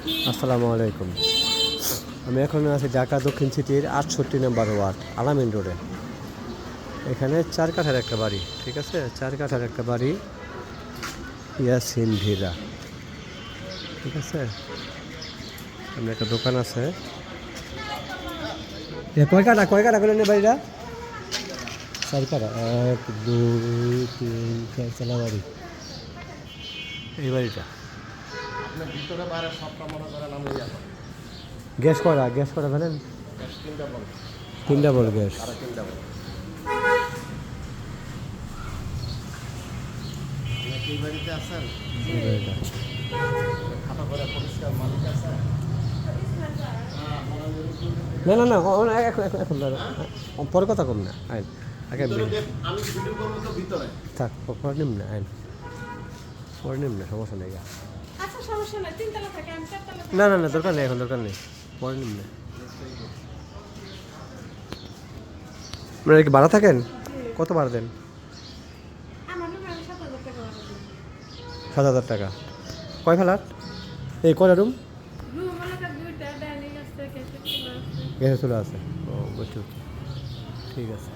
আসসালামু আলাইকুম। আমি এখন আছি ঢাকা দক্ষিণ সিটির 68 নম্বর ওয়ার্ড আলামিন রোডে। এখানে 4 কাঠার একটা বাড়ি, ঠিক আছে, 4 কাঠার একটা বাড়ি, ইয়াসিন ভিলা, ঠিক আছে। সামনে একটা দোকান আছে। কয় কাঠা করলেন এই বাড়িটা? 4 কাঠা, 1 2 3 4 চালা বাড়ি এই বাড়িটা। ভিতরে বাইরে সবটা মনে করেন আমি গ্যাস করা জানেন? তিনটা বল 3 ডাবল গ্যাস। আর তিনটা বল নাকি এই বাড়িতে আছেন? এই বাড়িটা খাতা করে পরিষ্কার মালিক আছে? না এখন পরে কথা কম না আইন আগে আমি ভিডিও করবো তো ভিতরে থাক, পরে নিম না আইন, পরে নিম না, সমস্যা নেই। আচ্ছা সমস্যা নাই, তিনতলা থাকে আমি চারতলা থাকি। না দরকার নেই, এখন দরকার নেই, পরে নিম না। আপনারা কি ভাড়া থাকেন? কত ভাড়া দেন? আমার রুমে আমি 7,000 টাকা ভাড়া দিই। 7,000 টাকা। কয় ফ্ল্যাট? এই কয়টা রুম? রুম এলাকা দুইটা, ডাইনিং আছে, ক্যাফেটেরিয়া আছে। গ্যাসে চলে আছে। ও বুঝছি, ঠিক আছে।